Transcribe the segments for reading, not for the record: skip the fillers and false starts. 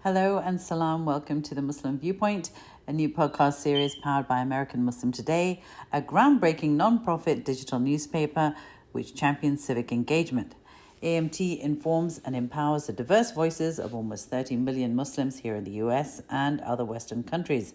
Hello and salam. Welcome to the Muslim Viewpoint, a new podcast series powered by American Muslim Today, a groundbreaking non-profit digital newspaper which champions civic engagement. AMT informs and empowers the diverse voices of almost 30 million Muslims here in the US and other Western countries.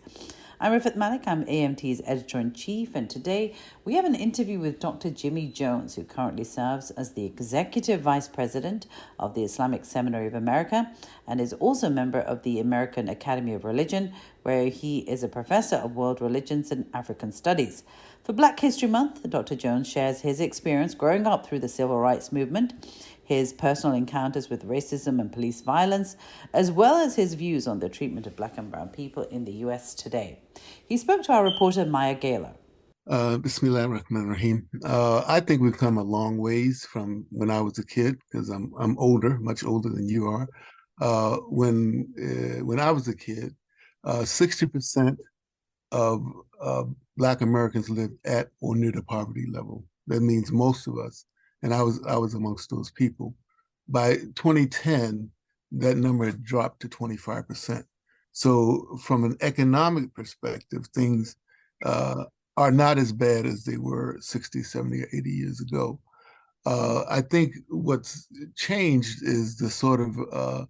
I'm Rifat Malik, I'm AMT's editor-in-chief, and today we have an interview with Dr. Jimmy Jones, who currently serves as the Executive Vice President of the Islamic Seminary of America and is also a member of the American Academy of Religion, where he is a professor of world religions and African studies. For Black History Month, Dr. Jones shares his experience growing up through the civil rights movement, his personal encounters with racism and police violence, as well as his views on the treatment of Black and brown people in the US today. He spoke to our reporter Maya Gayler. Bismillah ar-Rahman ar-Rahim. I think we've come a long ways from when I was a kid, because I'm older, much older than you are. When I was a kid, 60% of Black Americans lived at or near the poverty level. That means most of us, and I was amongst those people. By 2010, that number had dropped to 25%. So from an economic perspective, things are not as bad as they were 60, 70, or 80 years ago. I think what's changed is the sort of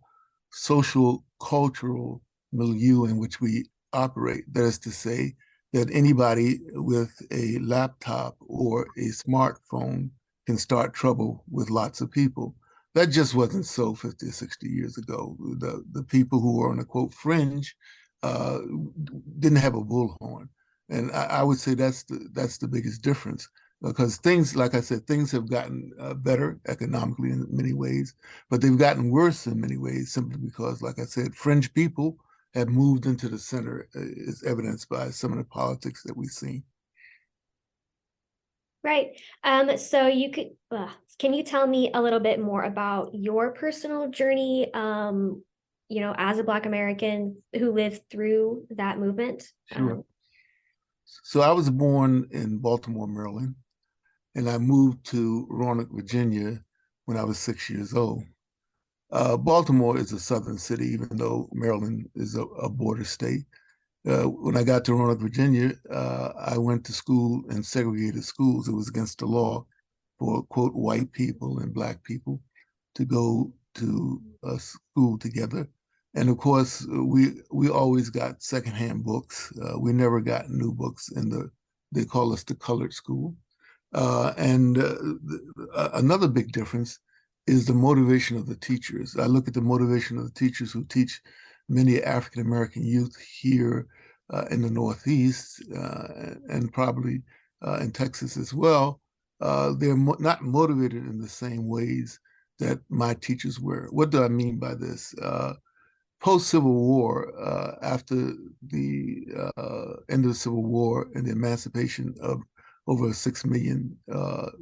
social cultural milieu in which we operate. That is to say, that anybody with a laptop or a smartphone can start trouble with lots of people. That just wasn't so 50 or 60 years ago. The people who were on the quote fringe uh, didn't have a bullhorn. And I would say that's the biggest difference, because things, like I said, things have gotten better economically in many ways, but they've gotten worse in many ways simply because, like I said, fringe people have moved into the center, is evidenced by some of the politics that we've seen. Right. So can you tell me a little bit more about your personal journey, as a Black American who lived through that movement? Sure. So I was born in Baltimore, Maryland, and I moved to Roanoke, Virginia when I was 6 years old. Baltimore is a southern city, even though Maryland is a border state. When I got to Roanoke, Virginia, I went to school in segregated schools. It was against the law for, quote, white people and Black people to go to a school together. And of course, we always got secondhand books. We never got new books they call us the colored school. Another big difference is the motivation of the teachers. I look at the motivation of the teachers who teach many African American youth here in the Northeast and probably in Texas as well. They're not motivated in the same ways that my teachers were. What do I mean by this? Post-Civil War, after the end of the Civil War and the emancipation of over 6 million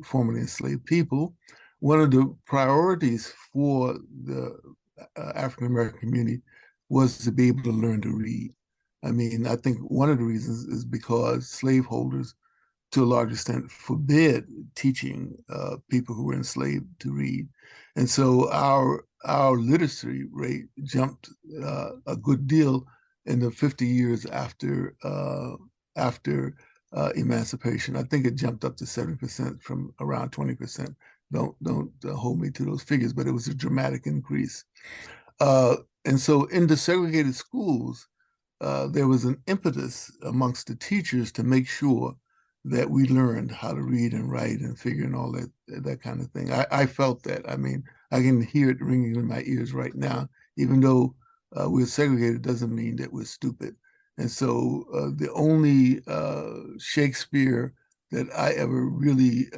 formerly enslaved people, one of the priorities for the African American community was to be able to learn to read. I mean, I think one of the reasons is because slaveholders, to a large extent, forbid teaching people who were enslaved to read. And so our literacy rate jumped a good deal in the 50 years after emancipation. I think it jumped up to 7% from around 20%. Don't hold me to those figures, but it was a dramatic increase. And so in the segregated schools, there was an impetus amongst the teachers to make sure that we learned how to read and write and figure and all that kind of thing. I felt that. I mean, I can hear it ringing in my ears right now. Even though we're segregated, doesn't mean that we're stupid. And so the only Shakespeare that I ever really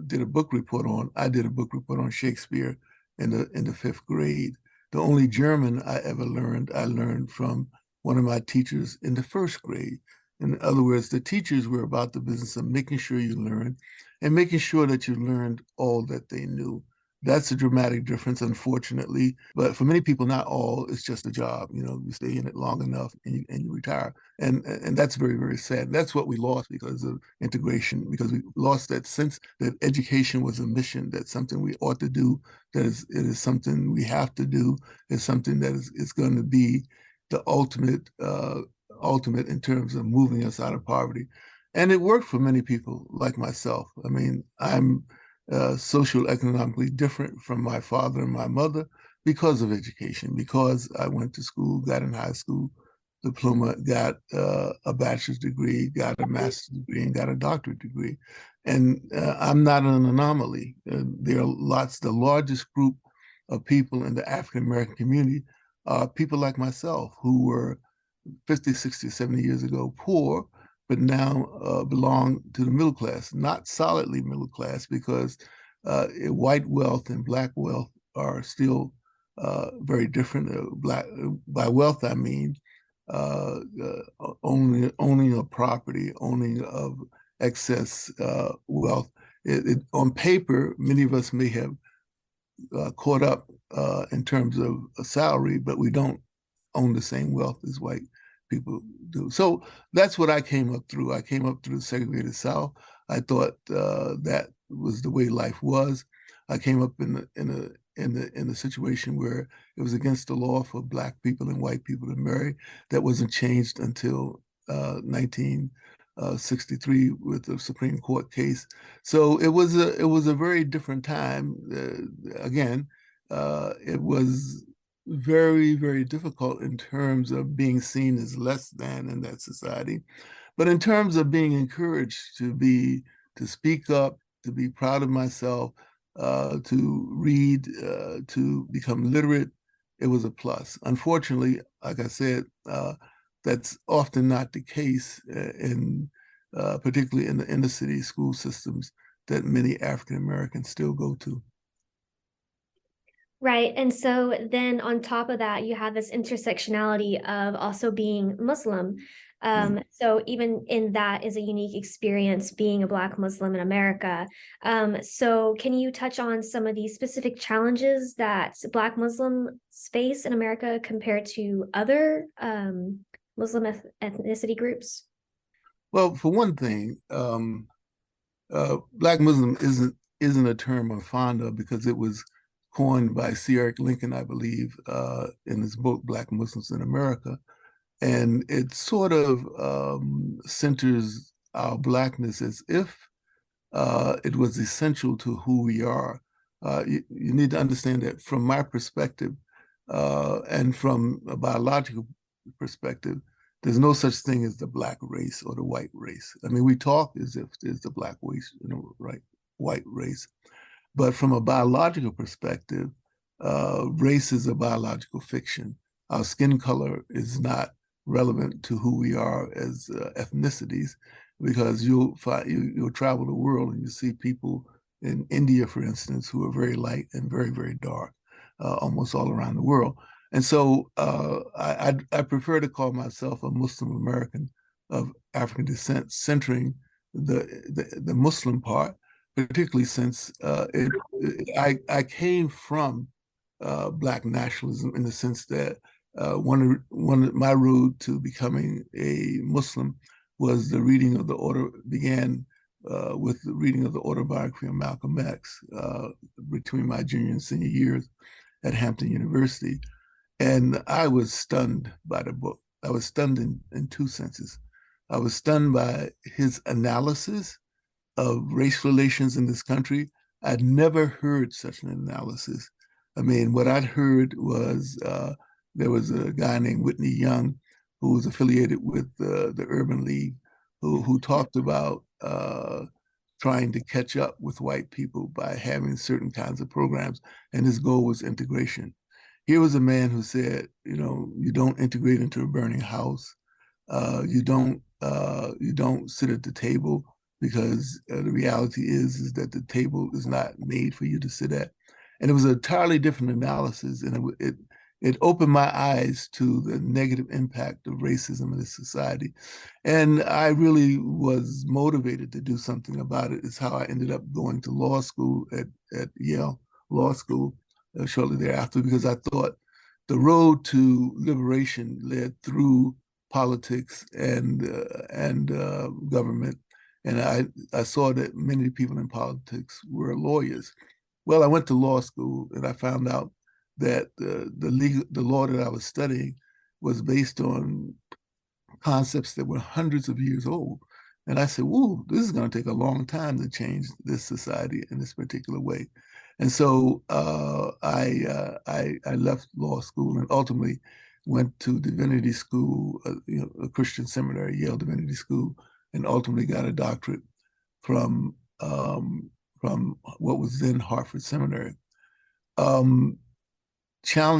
did a book report on, I did a book report on Shakespeare in the fifth grade. The only German I ever learned, I learned from one of my teachers in the first grade. In other words, the teachers were about the business of making sure you learned and making sure that you learned all that they knew. That's a dramatic difference, unfortunately. But for many people, not all, it's just a job. You stay in it long enough and you retire. And that's very, very sad. That's what we lost because of integration, because we lost that sense that education was a mission, that's something we ought to do, it is something we have to do, it's something that is going to be the ultimate in terms of moving us out of poverty. And it worked for many people like myself. I mean, I'm socioeconomically different from my father and my mother because of education, because I went to school, got in high school diploma, got a bachelor's degree, got a master's degree, and got a doctorate degree. And I'm not an anomaly. There are lots, the largest group of people in the African American community are people like myself who were 50, 60, 70 years ago poor, but now belong to the middle class, not solidly middle class, because white wealth and black wealth are still very different. By wealth, I mean owning a property, owning of excess wealth. On paper, many of us may have caught up in terms of a salary, but we don't own the same wealth as white people do. So that's what I came up through. I came up through the segregated South. I thought that was the way life was. I came up in a situation where it was against the law for Black people and white people to marry. That wasn't changed until 1963 with the Supreme Court case. So it was a very different time. Again, it was very, very difficult in terms of being seen as less than in that society. But in terms of being encouraged to speak up, to be proud of myself, to read, to become literate, it was a plus. Unfortunately, like I said, that's often not the case particularly in the inner city school systems that many African Americans still go to. Right. And so then on top of that, you have this intersectionality of also being Muslim. So even in that is a unique experience being a Black Muslim in America. So can you touch on some of these specific challenges that Black Muslims face in America compared to other Muslim ethnicity groups? Well, for one thing, Black Muslim isn't a term I'm fond of because it was coined by C. Eric Lincoln, I believe, in his book Black Muslims in America, and it sort of centers our Blackness as if it was essential to who we are. You need to understand that from my perspective and from a biological perspective, there's no such thing as the Black race or the white race. I mean, we talk as if there's the Black race, right, white race. But from a biological perspective, race is a biological fiction. Our skin color is not relevant to who we are as ethnicities, because you'll travel the world and you see people in India, for instance, who are very light and very, very dark, almost all around the world. And so I prefer to call myself a Muslim American of African descent, centering the Muslim part, particularly since I came from Black nationalism in the sense that one of my road to becoming a Muslim was the reading of the order began with the reading of the autobiography of Malcolm X between my junior and senior years at Hampton University. And I was stunned by the book. I was stunned in two senses. I was stunned by his analysis of race relations in this country. I'd never heard such an analysis. I mean, what I'd heard was there was a guy named Whitney Young who was affiliated with the Urban League who talked about trying to catch up with white people by having certain kinds of programs, and his goal was integration. Here was a man who said, you don't integrate into a burning house. You don't sit at the table because the reality is that the table is not made for you to sit at. And it was an entirely different analysis, and it opened my eyes to the negative impact of racism in this society. And I really was motivated to do something about it. It's how I ended up going to law school at Yale law school shortly thereafter because I thought the road to liberation led through politics and government, and I saw that many people in politics were lawyers. Well, I went to law school and I found out that the law that I was studying was based on concepts that were hundreds of years old. And I said, "Whoa, this is going to take a long time to change this society in this particular way." And so I left law school and ultimately went to divinity school, a Christian seminary, Yale Divinity School, and ultimately got a doctorate from from what was then Harvard Seminary. Um,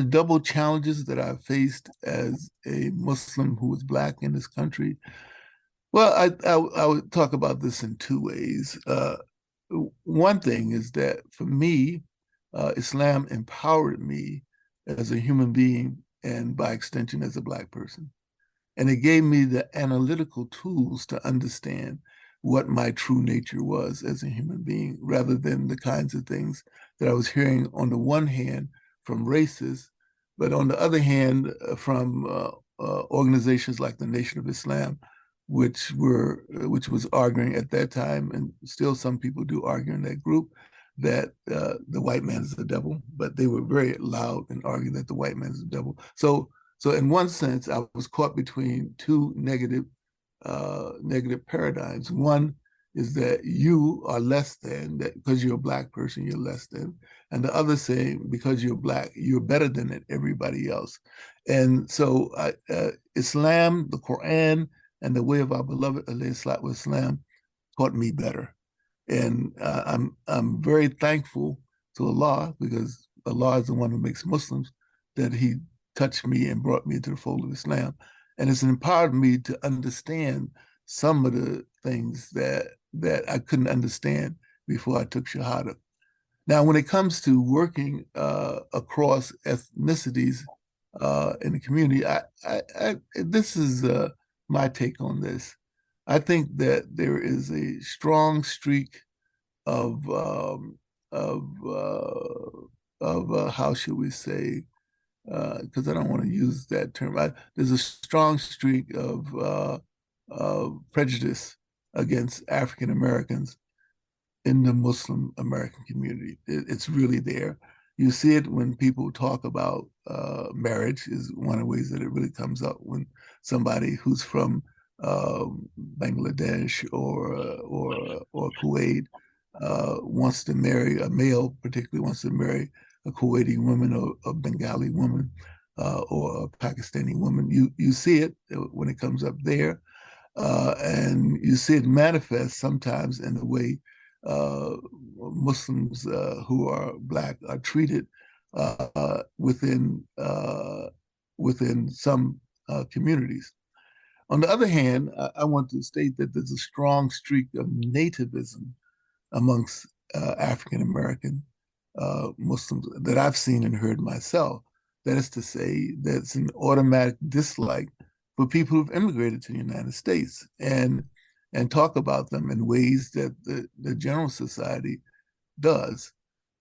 double challenges that I faced as a Muslim who was Black in this country. Well, I would talk about this in two ways. One thing is that for me, Islam empowered me as a human being and by extension as a Black person. And it gave me the analytical tools to understand what my true nature was as a human being, rather than the kinds of things that I was hearing on the one hand from racists, but on the other hand from organizations like the Nation of Islam, which was arguing at that time, and still some people do argue in that group, that the white man is the devil, but they were very loud in arguing that the white man is the devil. So in one sense, I was caught between two negative paradigms. One is that you are less than, that because you're a Black person, you're less than. And the other saying, because you're Black, you're better than everybody else. And so Islam, the Quran, and the way of our beloved Islam taught me better. And I'm very thankful to Allah, because Allah is the one who makes Muslims, that He touched me and brought me into the fold of Islam. And it's empowered me to understand some of the things that I couldn't understand before I took Shahada. Now, when it comes to working across ethnicities in the community, this is my take on this. I think that there is a strong streak of how should we say, because I don't want to use that term. There's a strong streak of prejudice against African Americans in the Muslim American community. It's really there. You see it when people talk about marriage, is one of the ways that it really comes up when somebody who's from Bangladesh or Kuwait wants to marry a male, particularly wants to marry a Kuwaiti woman or a Bengali woman or a Pakistani woman. You see it when it comes up there, and you see it manifest sometimes in the way Muslims who are Black are treated within some communities. On the other hand, I want to state that there's a strong streak of nativism amongst African American Muslims that I've seen and heard myself. That is to say, that's an automatic dislike for people who've immigrated to the United States, and talk about them in ways that the general society does.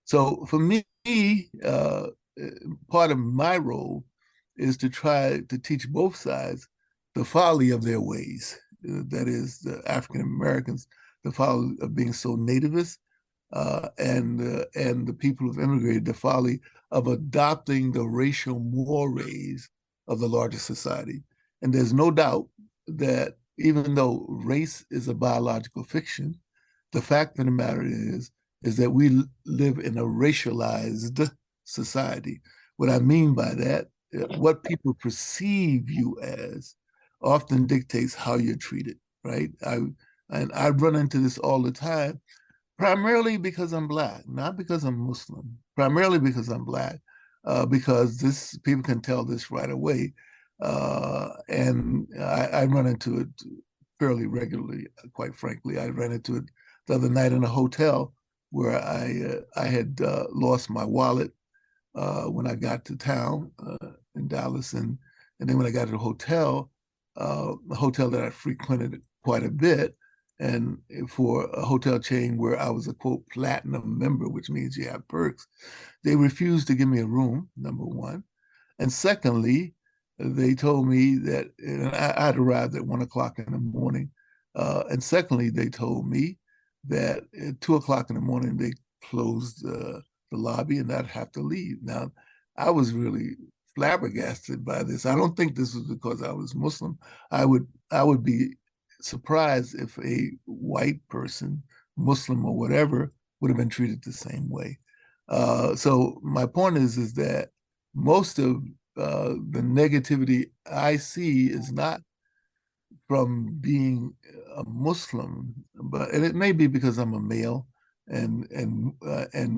So for me, part of my role is to try to teach both sides the folly of their ways. That is, the African Americans, the folly of being so nativist, and the people who've immigrated, the folly of adopting the racial mores of the larger society. And there's no doubt that even though race is a biological fiction, the fact of the matter is that we live in a racialized society. What I mean by that, what people perceive you as often dictates how you're treated, right? I run into this all the time, primarily because I'm Black, not because I'm Muslim, primarily because I'm Black, because this people can tell this right away. And I run into it fairly regularly, quite frankly. I ran into it the other night in a hotel where I had lost my wallet when I got to town in Dallas, and then when I got to the hotel that I frequented quite a bit, and for a hotel chain where I was a quote platinum member, which means you have perks. They refused to give me a room, number one. And secondly, they told me that I had arrived at 1 o'clock in the morning. And secondly, they told me that at 2 o'clock in the morning, they closed the lobby and I'd have to leave. Now, I was really flabbergasted by this. I don't think this was because I was Muslim. I would be surprised if a white person, Muslim or whatever, would have been treated the same way. So my point is that most of the negativity I see is not from being a Muslim, and it may be because I'm a male, and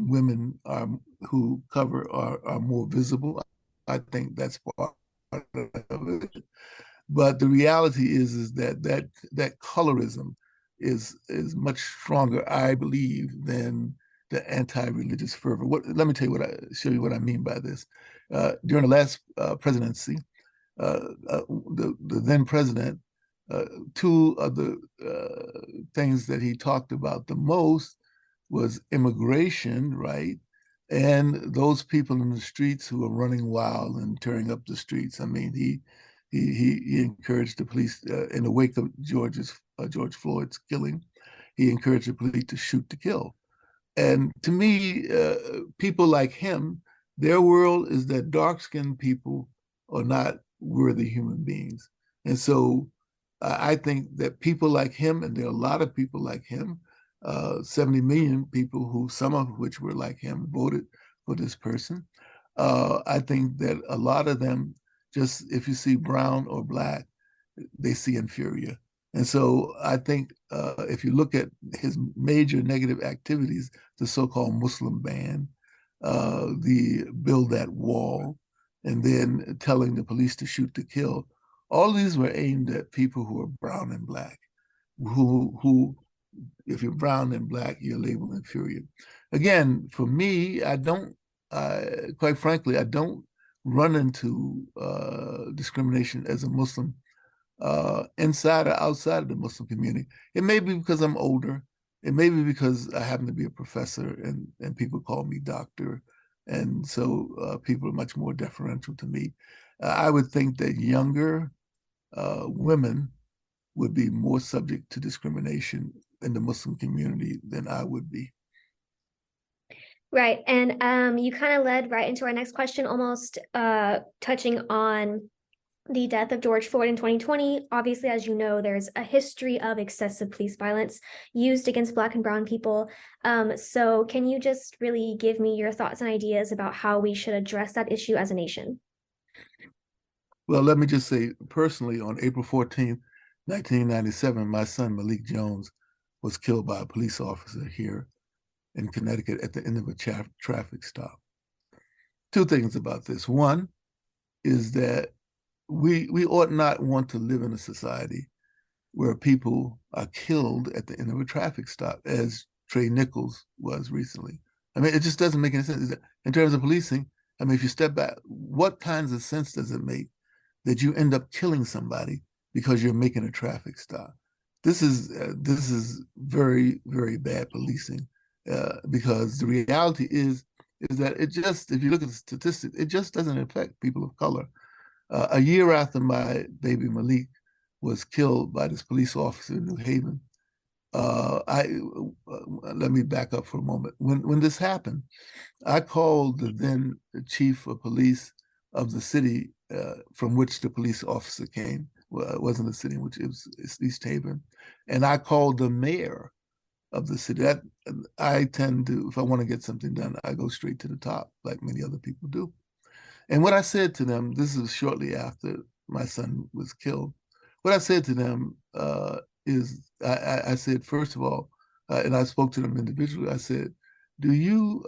women are who cover are more visible. I think that's part of it. But the reality is that colorism is much stronger, I believe, than the anti-religious fervor. Let me tell you show you what I mean by this. During the last presidency, the then president, two of the things that he talked about the most was immigration, right? And those people in the streets who are running wild and tearing up the streets. I mean, he encouraged the police in the wake of George Floyd's killing. He encouraged the police to shoot to kill. And to me, people like him, their world is that dark-skinned people are not worthy human beings. And so I think that people like him, and there are a lot of people like him, 70 million people who, some of which were like him, voted for this person. I think that a lot of them, just if you see brown or black, they see inferior. And so I think if you look at his major negative activities, the so-called Muslim ban, the build that wall, and then telling the police to shoot to kill, all these were aimed at people who are brown and black, who if you're brown and black, you're labeled inferior. Again, for me, quite frankly, I don't run into discrimination as a Muslim inside or outside of the Muslim community. It may be because I'm older. It may be because I happen to be a professor and people call me doctor. And so people are much more deferential to me. I would think that younger women would be more subject to discrimination in the Muslim community than I would be. Right. And you kind of led right into our next question, almost touching on the death of George Floyd in 2020. Obviously, as you know, there's a history of excessive police violence used against Black and brown people. So can you just really give me your thoughts and ideas about how we should address that issue as a nation? Well, let me just say personally, on April 14th, 1997, my son Malik Jones was killed by a police officer here in Connecticut at the end of a traffic stop. Two things about this. One is that we ought not want to live in a society where people are killed at the end of a traffic stop, as Trey Nichols was recently. I mean, it just doesn't make any sense. In terms of policing, I mean, if you step back, what kinds of sense does it make that you end up killing somebody because you're making a traffic stop? This is very, very bad policing because the reality is that if you look at the statistics, it just doesn't affect people of color. A year after my baby Malik was killed by this police officer in New Haven, let me back up for a moment. When this happened, I called the then chief of police of the city from which the police officer came. Well, it wasn't the city in which it's East Haven, and I called the mayor of the city. I tend to, if I want to get something done, I go straight to the top, like many other people do. And what I said to them, this is shortly after my son was killed. What I said to them is, I said, first of all, and I spoke to them individually. I said, "Do you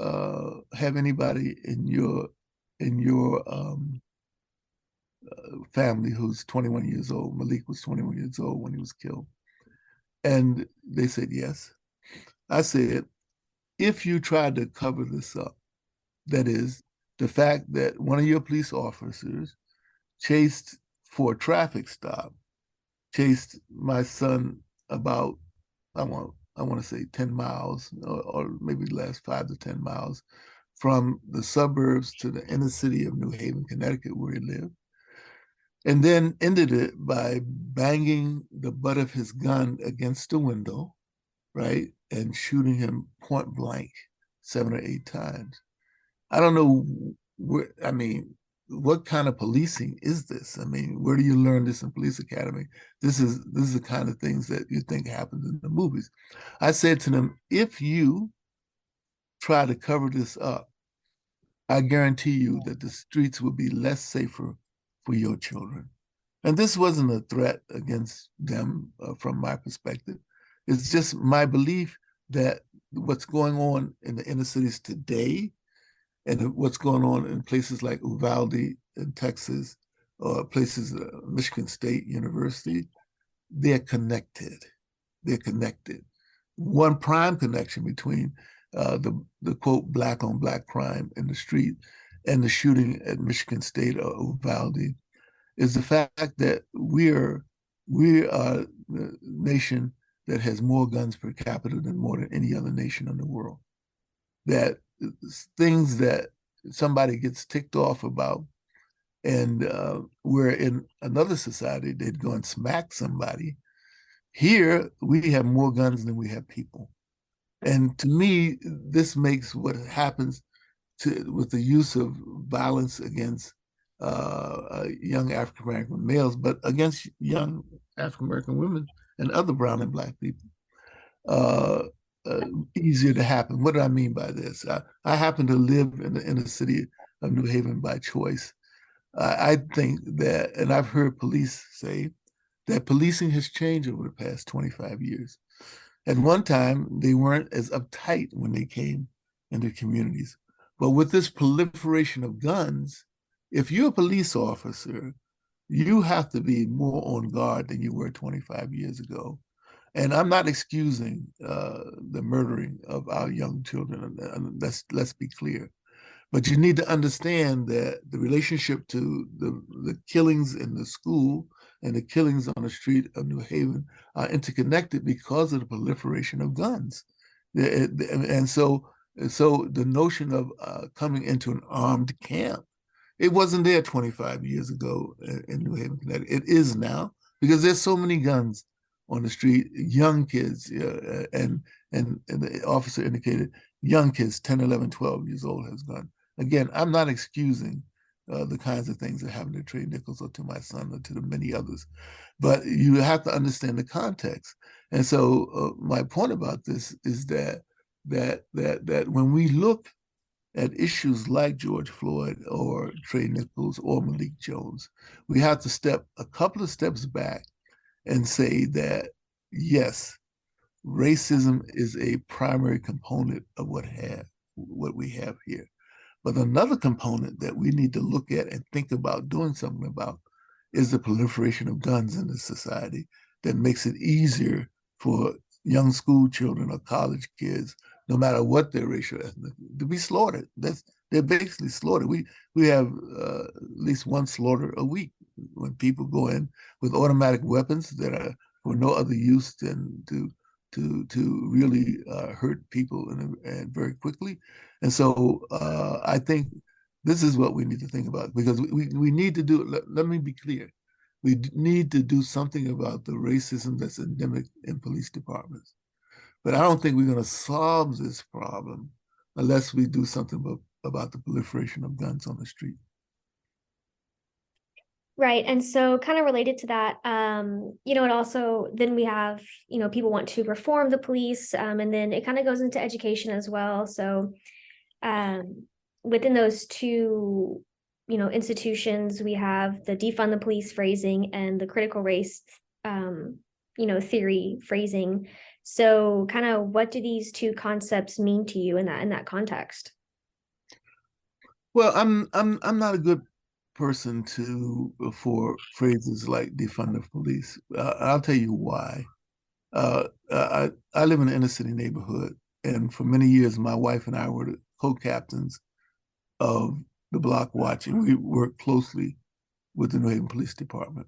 have anybody in your family who's 21 years old?" Malik was 21 years old when he was killed, and they said yes. I said, if you tried to cover this up, that is, the fact that one of your police officers for a traffic stop, chased my son about I want to say 10 miles or maybe less, 5 to 10 miles from the suburbs to the inner city of New Haven, Connecticut, where he lived, and then ended it by banging the butt of his gun against the window, right, and shooting him point blank 7 or 8 times. I don't know where, I mean, what kind of policing is this? I mean, where do you learn this in police academy? This is the kind of things that you think happens in the movies. I said to them, if you try to cover this up, I guarantee you that the streets will be less safer for your children. And this wasn't a threat against them from my perspective. It's just my belief that what's going on in the inner cities today and what's going on in places like Uvalde in Texas or places, Michigan State University, they're connected. They're connected. One prime connection between the quote black on black crime in the street and the shooting at Michigan State or Uvalde is the fact that we are the nation that has more guns per capita than more than any other nation in the world. That things that somebody gets ticked off about, and where in another society they'd go and smack somebody. Here we have more guns than we have people, and to me, this makes what happens with the use of violence against young African American males, but against young African American women and other brown and black people, uh, uh, easier to happen. What do I mean by this? I happen to live in the inner city of New Haven by choice. I think that, and I've heard police say that policing has changed over the past 25 years. At one time, they weren't as uptight when they came into communities. But with this proliferation of guns, if you're a police officer, you have to be more on guard than you were 25 years ago. And I'm not excusing the murdering of our young children. Let's be clear. But you need to understand that the relationship to the killings in the school and the killings on the street of New Haven are interconnected because of the proliferation of guns. And so the notion of coming into an armed camp, it wasn't there 25 years ago in New Haven, Connecticut. It is now because there's so many guns on the street, young kids, and the officer indicated young kids, 10, 11, 12 years old, has guns. Again, I'm not excusing the kinds of things that happened to Trey Nichols or to my son or to the many others, but you have to understand the context. And so my point about this is that when we look at issues like George Floyd or Trey Nichols or Malik Jones, we have to step a couple of steps back and say that, yes, racism is a primary component of what we have here. But another component that we need to look at and think about doing something about is the proliferation of guns in this society that makes it easier for young school children or college kids, no matter what their racial ethnic, to be slaughtered. They're basically slaughtered. We have at least one slaughter a week when people go in with automatic weapons that are for no other use than to really hurt people and very quickly. And so I think this is what we need to think about, because we need to do, let me be clear, we need to do something about the racism that's endemic in police departments. But I don't think we're going to solve this problem unless we do something about the proliferation of guns on the street. Right. And so kind of related to that, it also, then we have, people want to reform the police, and then it kind of goes into education as well. So within those two, institutions, we have the defund the police phrasing and the critical race, theory phrasing. So kind of what do these two concepts mean to you in that context? Well, I'm not a good person for phrases like defund the police. I'll tell you why. I live in an inner city neighborhood, and for many years, my wife and I were the co-captains of the block watch, and we worked closely with the New Haven Police Department.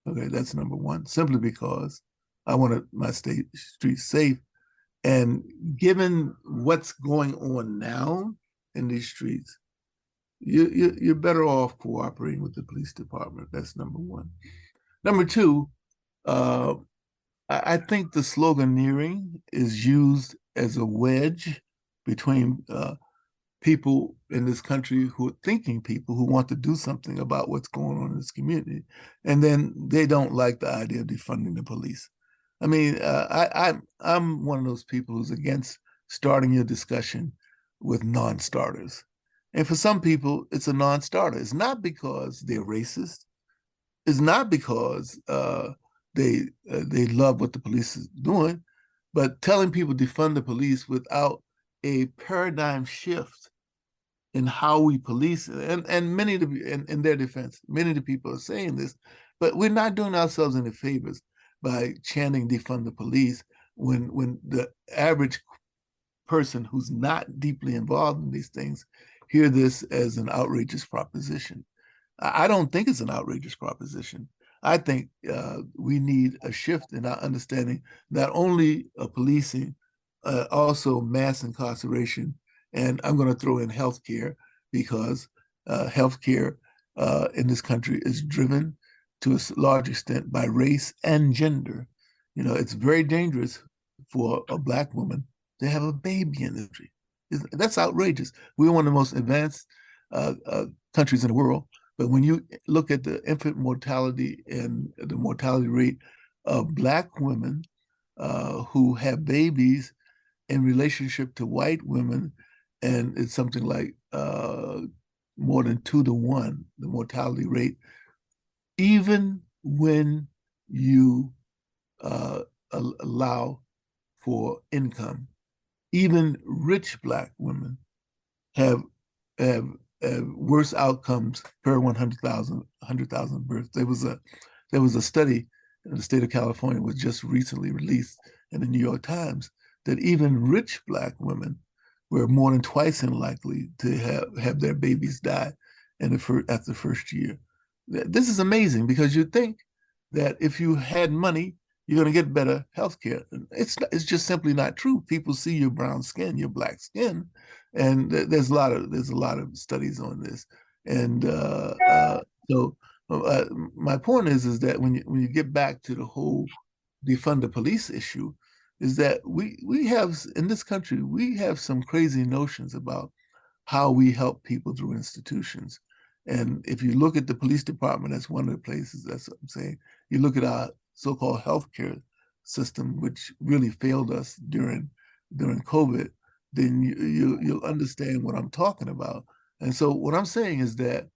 Okay, that's number one. Simply because I want my streets safe. And given what's going on now in these streets, you're better off cooperating with the police department. That's number one. Number two, uh, I think the sloganeering is used as a wedge between people in this country who are thinking people who want to do something about what's going on in this community, and then they don't like the idea of defunding the police. I mean, I'm one of those people who's against starting your discussion with non-starters, and for some people, it's a non-starter. It's not because they're racist. It's not because they love what the police is doing, but telling people defund the police without a paradigm shift in how we police, and many of the, in their defense, many of the people are saying this, but we're not doing ourselves any favors by chanting defund the police when the average person who's not deeply involved in these things hear this as an outrageous proposition. I don't think it's an outrageous proposition. I think we need a shift in our understanding, not only of policing, also mass incarceration. And I'm going to throw in healthcare because healthcare in this country is driven to a large extent by race and gender. You know, it's very dangerous for a Black woman to have a baby in this country. That's outrageous. We're one of the most advanced countries in the world. But when you look at the infant mortality and the mortality rate of Black women who have babies in relationship to white women, and it's something like more than 2 to 1, the mortality rate, even when you allow for income, even rich Black women have have worse outcomes per 100,000 births. There was a study in the state of California, was just recently released in the New York Times, that even rich Black women were more than twice as likely to have their babies die after the first year. This is amazing because you think that if you had money, you're going to get better health care. It's just simply not true. People see your brown skin, your Black skin, and there's a lot of studies on this. And so my point is that when you get back to the whole defund the police issue, is that we have in this country, we have some crazy notions about how we help people through institutions. And if you look at the police department, that's one of the places. That's what I'm saying. You look at our so-called healthcare system, which really failed us during COVID, then you'll understand what I'm talking about. And so what I'm saying is that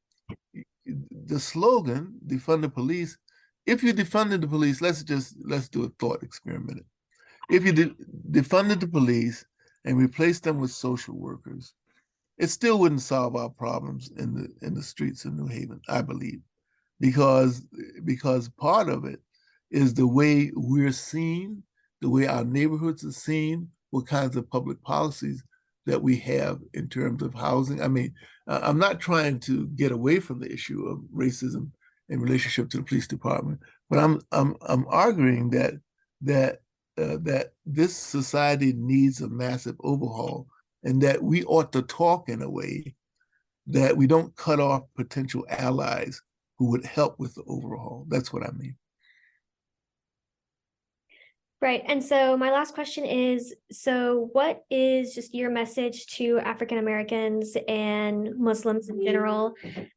the slogan "defund the police," if you're defunding the police, let's do a thought experiment. If you defunded the police and replaced them with social workers, it still wouldn't solve our problems in the streets of New Haven, I believe, because part of it is the way we're seen, the way our neighborhoods are seen, what kinds of public policies that we have in terms of housing. I mean, I'm not trying to get away from the issue of racism in relationship to the police department, but I'm arguing that this society needs a massive overhaul, and that we ought to talk in a way that we don't cut off potential allies who would help with the overhaul. That's what I mean. Right. And so my last question is, so what is just your message to African Americans and Muslims in general,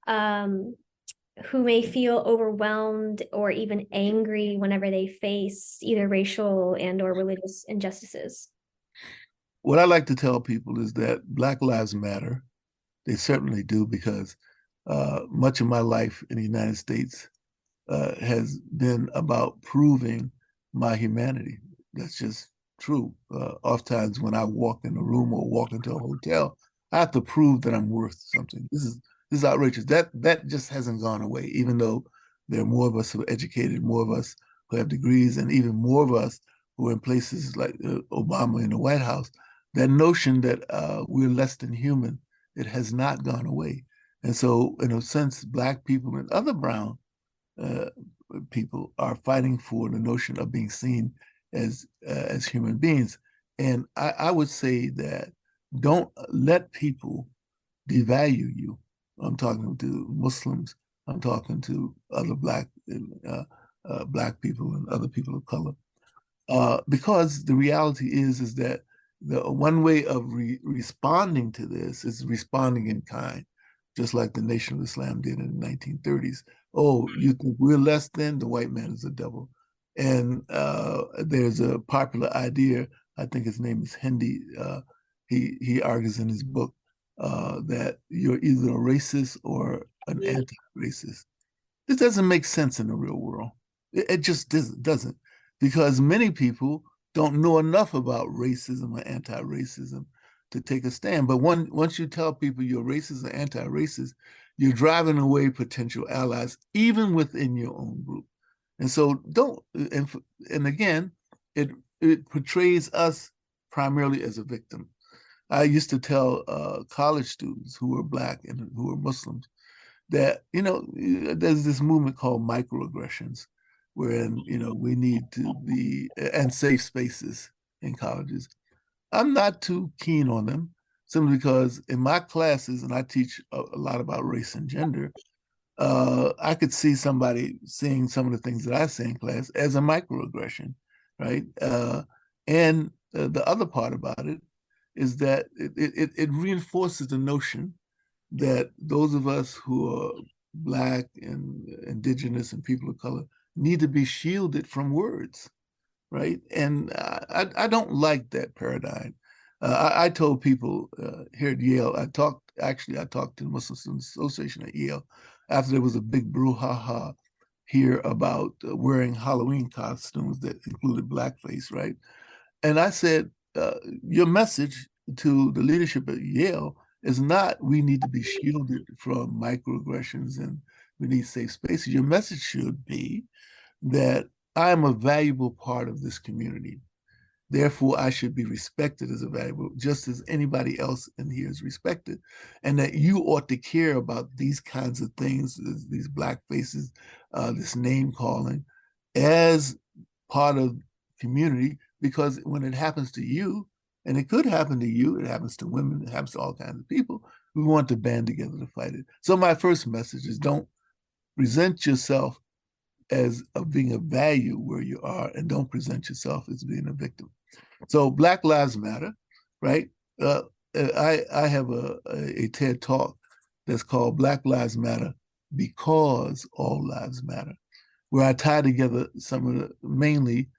who may feel overwhelmed or even angry whenever they face either racial and or religious injustices? What I like to tell people is that Black Lives Matter. They certainly do, because much of my life in the United States has been about proving my humanity. That's just true. Oftentimes when I walk in a room or walk into a hotel, I have to prove that I'm worth something. This is outrageous. That just hasn't gone away, even though there are more of us who are educated, more of us who have degrees, and even more of us who are in places like Obama in the White House. That notion that we're less than human, it has not gone away. And so, in a sense, Black people and other brown people are fighting for the notion of being seen as human beings. And I would say that don't let people devalue you. I'm talking to Muslims. I'm talking to other Black people and other people of color. Because the reality is that the one way of responding to this is responding in kind, just like the Nation of Islam did in the 1930s. Oh, you think we're less than? The white man is the devil. And there's a popular idea, I think his name is Hindi. He argues in his book that you're either a racist or an anti-racist. This doesn't make sense in the real world. It just doesn't, because many people don't know enough about racism or anti-racism to take a stand. But once you tell people you're racist or anti-racist, you're driving away potential allies, even within your own group. And so don't, and again, it portrays us primarily as a victim. I used to tell college students who were Black and who were Muslims that, there's this movement called microaggressions, wherein, we need to be, and safe spaces in colleges. I'm not too keen on them, simply because in my classes, and I teach a lot about race and gender, I could see somebody seeing some of the things that I say in class as a microaggression, right? And the other part about it is that it reinforces the notion that those of us who are Black and indigenous and people of color need to be shielded from words, right? And I don't like that paradigm. I told people here at Yale, I talked to the Muslim Students Association at Yale after there was a big brouhaha here about wearing Halloween costumes that included blackface, right? And I said, your message to the leadership at Yale is not we need to be shielded from microaggressions and we need safe spaces. Your message should be that I am a valuable part of this community. Therefore, I should be respected as a valuable, just as anybody else in here is respected. And that you ought to care about these kinds of things, these Black faces, this name calling, as part of community, because when it happens to you, and it could happen to you, it happens to women, it happens to all kinds of people, we want to band together to fight it. So my first message is don't present yourself as of being a value where you are, and don't present yourself as being a victim. So Black Lives Matter, right? I have a TED talk that's called Black Lives Matter because all lives matter, where I tie together some of the mainly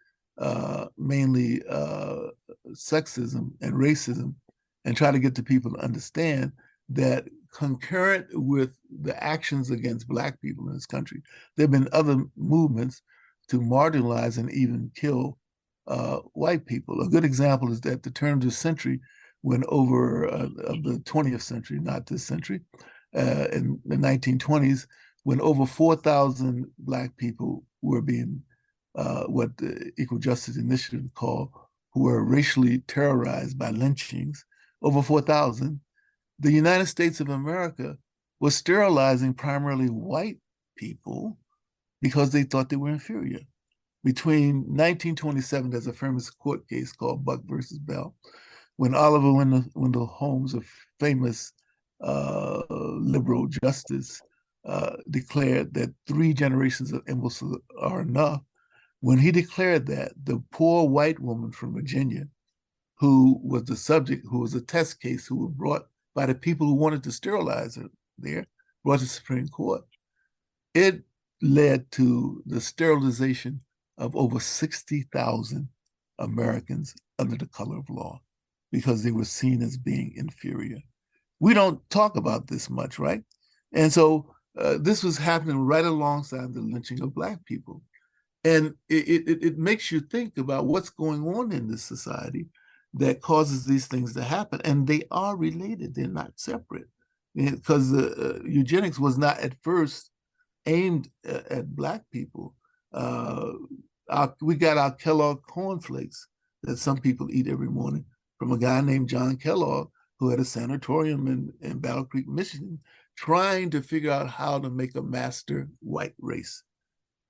sexism and racism, and try to get the people to understand that concurrent with the actions against Black people in this country, there have been other movements to marginalize and even kill white people. A good example is that the turn of the century, when over of the 20th century, not this century, in the 1920s, when over 4,000 Black people were being what the Equal Justice Initiative called, who were racially terrorized by lynchings, over 4,000, the United States of America was sterilizing primarily white people because they thought they were inferior. Between 1927, there's a famous court case called Buck versus Bell, when Oliver Wendell Holmes, a famous liberal justice, declared that 3 generations of imbeciles are enough. When he declared that, the poor white woman from Virginia, who was the subject, who was a test case, who was brought by the people who wanted to sterilize her there, brought to the Supreme Court. It led to the sterilization of over 60,000 Americans under the color of law because they were seen as being inferior. We don't talk about this much, right? And so this was happening right alongside the lynching of Black people. And it makes you think about what's going on in this society that causes these things to happen. And they are related, they're not separate. Because eugenics was not at first aimed at Black people. We got our Kellogg cornflakes that some people eat every morning from a guy named John Kellogg, who had a sanatorium in Battle Creek, Michigan, trying to figure out how to make a master white race.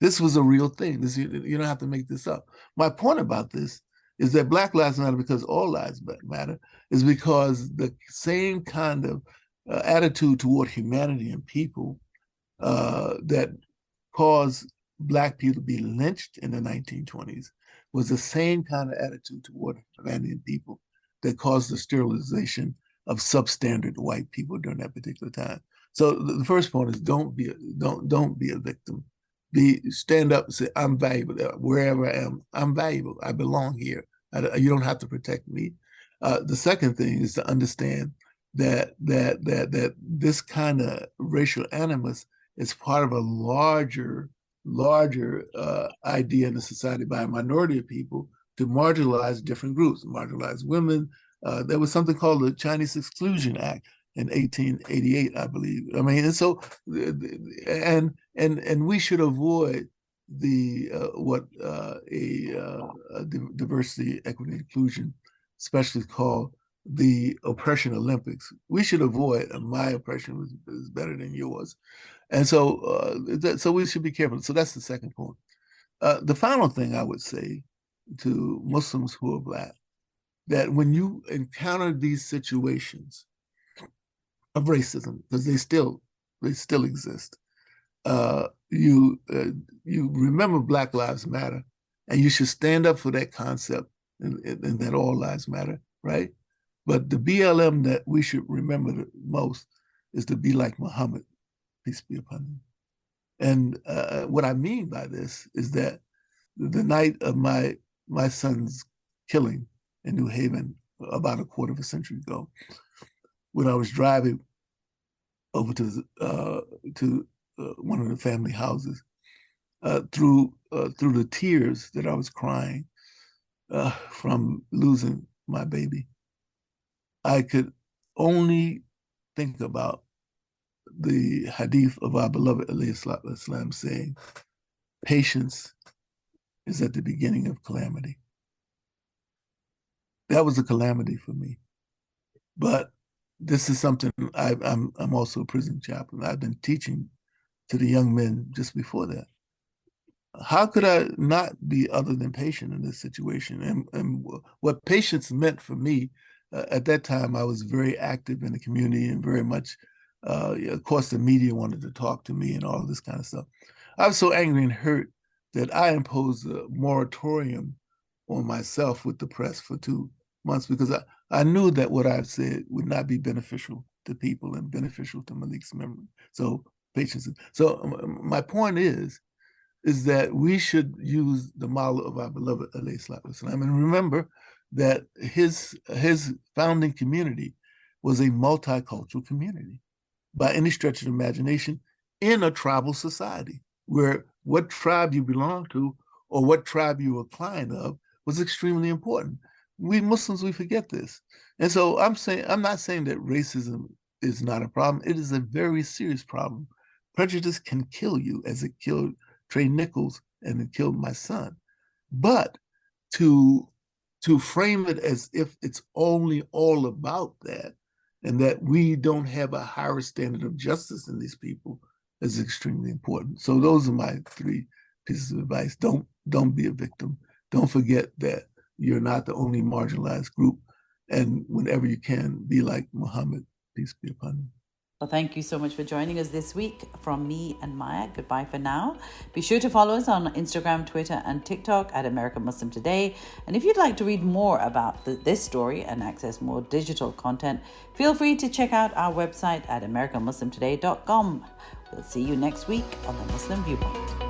This was a real thing. You don't have to make this up. My point about this is that Black Lives Matter because all lives matter is because the same kind of attitude toward humanity and people that caused Black people to be lynched in the 1920s was the same kind of attitude toward humanity and people that caused the sterilization of substandard white people during that particular time. So the first point is don't be a victim. Stand up and say, I'm valuable. Wherever I am, I'm valuable. I belong here. You don't have to protect me. The second thing is to understand that this kind of racial animus is part of a larger idea in the society by a minority of people to marginalize different groups, marginalize women. There was something called the Chinese Exclusion Act in 1888, I believe. I mean, and so, and we should avoid the what a diversity, equity, inclusion specialists call the oppression Olympics. We should avoid. My oppression is better than yours, and so we should be careful. So that's the second point. The final thing I would say to Muslims who are Black, that when you encounter these situations of racism, because they still exist, you remember Black Lives Matter, and you should stand up for that concept and that all lives matter, right? But the BLM that we should remember the most is to be like Muhammad, peace be upon him. And what I mean by this is that the night of my son's killing in New Haven about a quarter of a century ago, when I was driving over to one of the family houses, through the tears that I was crying from losing my baby, I could only think about the hadith of our beloved Islam saying, patience is at the beginning of calamity. That was a calamity for me. But this is something I'm also a prison chaplain. I've been teaching to the young men just before that. How could I not be other than patient in this situation? And what patience meant for me, at that time, I was very active in the community and very much, of course, the media wanted to talk to me and all this kind of stuff. I was so angry and hurt that I imposed a moratorium on myself with the press for 2 months because I knew that what I've said would not be beneficial to people and beneficial to Malik's memory. So patience. So my point is that we should use the model of our beloved alayhi salatu wasalam. And remember that his founding community was a multicultural community by any stretch of the imagination in a tribal society where what tribe you belong to or what tribe you were a client of was extremely important. We Muslims, we forget this. And so I'm not saying that racism is not a problem. It is a very serious problem. Prejudice can kill you, as it killed Trey Nichols and it killed my son. But to frame it as if it's only all about that and that we don't have a higher standard of justice in these people is extremely important. So those are my 3 pieces of advice. Don't be a victim. Don't forget that you're not the only marginalized group. And whenever you can, be like Muhammad, peace be upon him. Well, thank you so much for joining us this week. From me and Maya, goodbye for now. Be sure to follow us on Instagram, Twitter, and TikTok at American Muslim Today. And if you'd like to read more about this story and access more digital content, feel free to check out our website at AmericanMuslimToday.com. We'll see you next week on the Muslim Viewpoint.